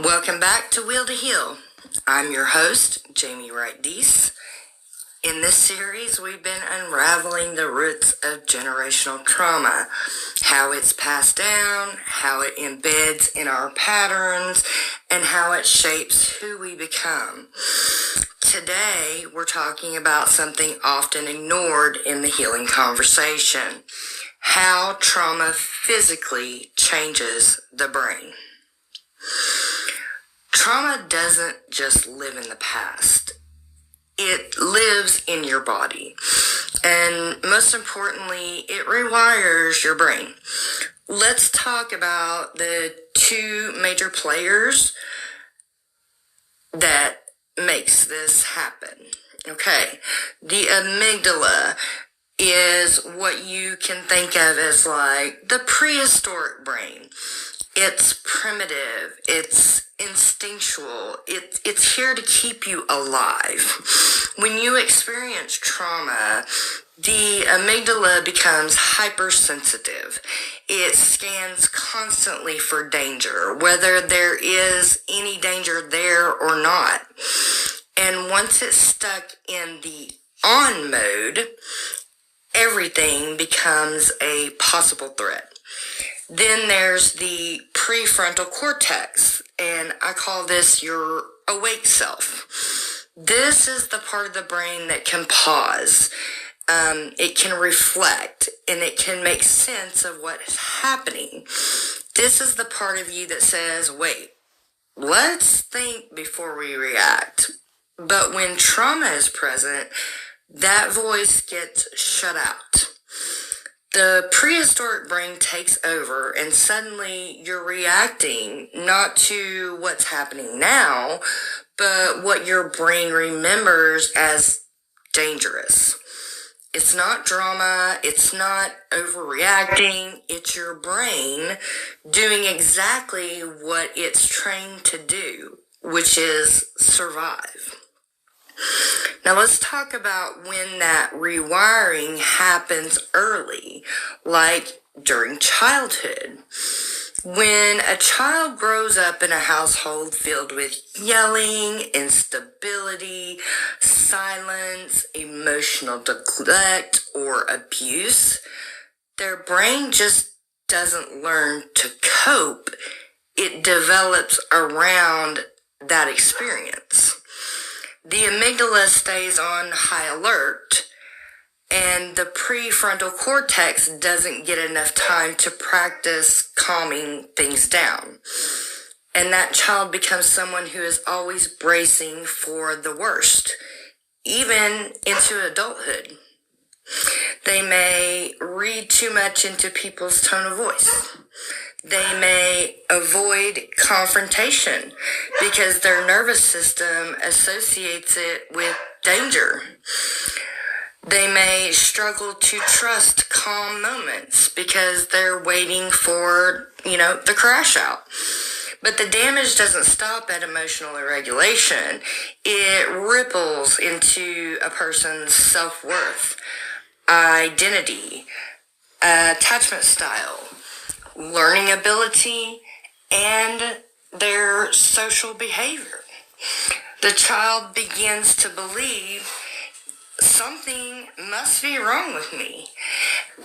Welcome back to Will to Heal. I'm your host, Jamie here.This. In this series, we've been unraveling the roots of generational trauma, how it's passed down, how it embeds in our patterns, and how it shapes who we become. Today, we're talking about something often ignored in the healing conversation, how trauma physically changes the brain. Trauma doesn't just live in the past. It lives in your body. And most importantly, it rewires your brain. Let's talk about the two major players that makes this happen. Okay, the amygdala is what you can think of as like the prehistoric brain. It's primitive, it's instinctual, it's here to keep you alive. When you experience trauma, the amygdala becomes hypersensitive. It scans constantly for danger, whether there is any danger there or not. And once it's stuck in the on mode, everything becomes a possible threat. Then there's the prefrontal cortex, and I call this your awake self. This is the part of the brain that can pause. It can reflect, and it can make sense of what is happening. This is the part of you that says, wait, let's think before we react. But when trauma is present, that voice gets shut out. The prehistoric brain takes over, and suddenly you're reacting not to what's happening now, but what your brain remembers as dangerous. It's not drama, it's not overreacting, it's your brain doing exactly what it's trained to do, which is survive. Now let's talk about when that rewiring happens early, like during childhood. When a child grows up in a household filled with yelling, instability, silence, emotional neglect, or abuse, their brain just doesn't learn to cope. It develops around that experience. The amygdala stays on high alert, and the prefrontal cortex doesn't get enough time to practice calming things down. And that child becomes someone who is always bracing for the worst, even into adulthood. They may read too much into people's tone of voice. They may avoid confrontation because their nervous system associates it with danger. They may struggle to trust calm moments because they're waiting for, the crash out. But the damage doesn't stop at emotional irregulation. It ripples into a person's self-worth, identity, attachment style, learning ability, and their social behavior. The child begins to believe something must be wrong with me,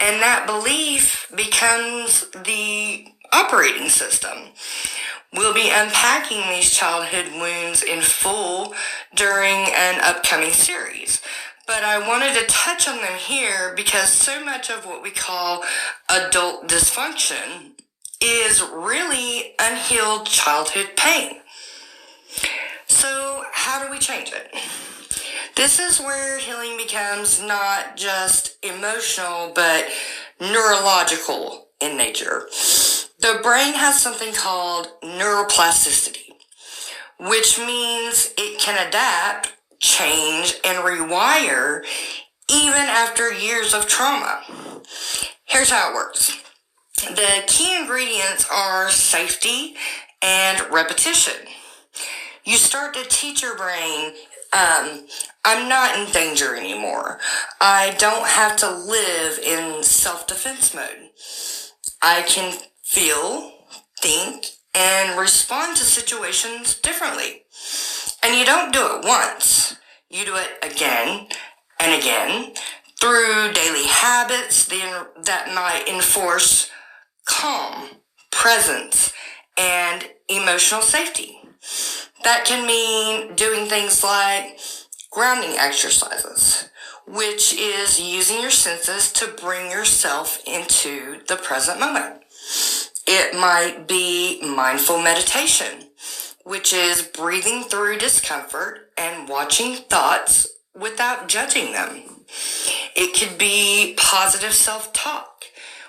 and that belief becomes the operating system. We'll be unpacking these childhood wounds in full during an upcoming series. But I wanted to touch on them here because so much of what we call adult dysfunction is really unhealed childhood pain. So how do we change it? This is where healing becomes not just emotional, but neurological in nature. The brain has something called neuroplasticity, which means it can adapt, change, and rewire even after years of trauma. Here's how it works. The key ingredients are safety and repetition. You start to teach your brain, I'm not in danger anymore. I don't have to live in self-defense mode. I can feel, think, and respond to situations differently. And you don't do it once. You do it again and again through daily habits that might enforce calm, presence, and emotional safety. That can mean doing things like grounding exercises, which is using your senses to bring yourself into the present moment. It might be mindful meditation, which is breathing through discomfort and watching thoughts without judging them. It could be positive self-talk,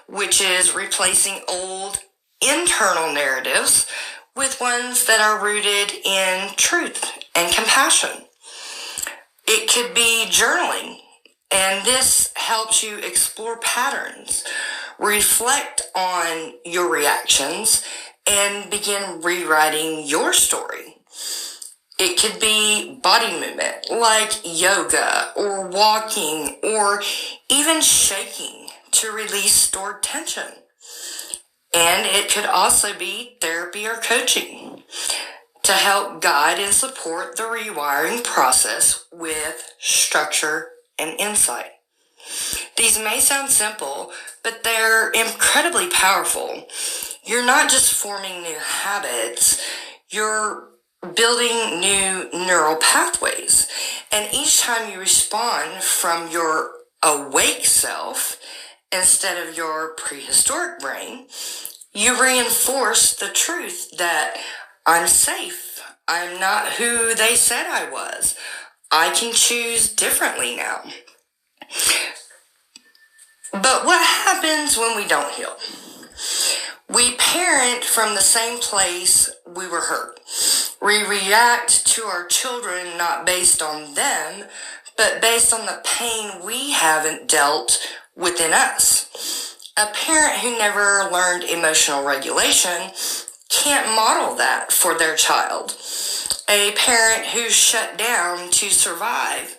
which is replacing old internal narratives with ones that are rooted in truth and compassion. It could be journaling, and this helps you explore patterns, reflect on your reactions, and begin rewriting your story. It could be body movement like yoga or walking or even shaking to release stored tension. And it could also be therapy or coaching to help guide and support the rewiring process with structure and insight. These may sound simple, but they're incredibly powerful. You're not just forming new habits, you're building new neural pathways. And each time you respond from your awake self instead of your prehistoric brain, you reinforce the truth that I'm safe. I'm not who they said I was. I can choose differently now. But what happens when we don't heal? We parent from the same place we were hurt. We react to our children not based on them, but based on the pain we haven't dealt within us. A parent who never learned emotional regulation can't model that for their child. A parent who's shut down to survive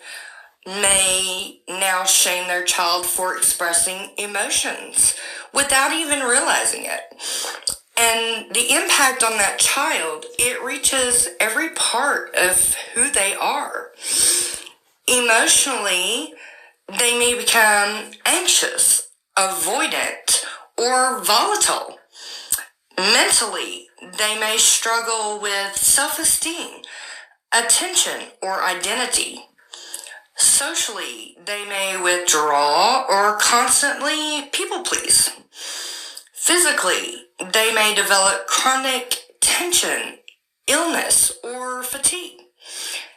may now shame their child for expressing emotions without even realizing it. And the impact on that child, it reaches every part of who they are. Emotionally, they may become anxious, avoidant, or volatile. Mentally, they may struggle with self-esteem, attention, or identity. Socially, they may withdraw or constantly people please. Physically, they may develop chronic tension, illness, or fatigue.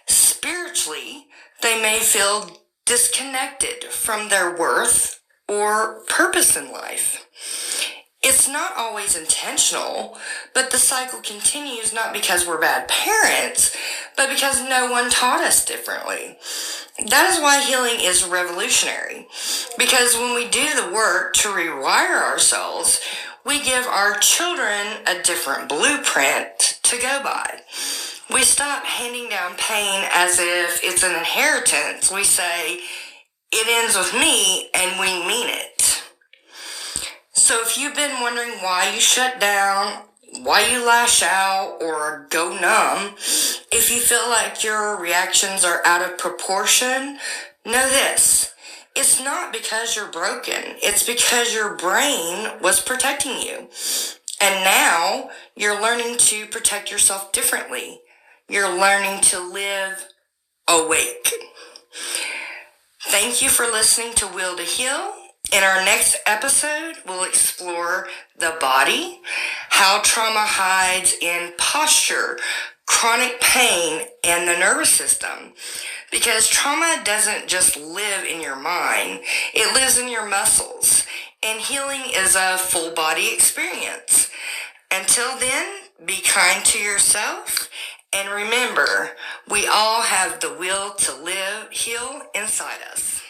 Spiritually, they may feel disconnected from their worth or purpose in life. It's not always intentional, but the cycle continues not because we're bad parents, but because no one taught us differently. That is why healing is revolutionary, because when we do the work to rewire ourselves, we give our children a different blueprint to go by. We stop handing down pain as if it's an inheritance. We say, it ends with me, and we mean it. So if you've been wondering why you shut down, why you lash out or go numb, if you feel like your reactions are out of proportion, know this. It's not because you're broken. It's because your brain was protecting you. And now you're learning to protect yourself differently. You're learning to live awake. Thank you for listening to Will to Heal. In our next episode, we'll explore the body, how trauma hides in posture, chronic pain, and the nervous system. Because trauma doesn't just live in your mind, it lives in your muscles. And healing is a full body experience. Until then, be kind to yourself. And remember, we all have the will to live, heal inside us.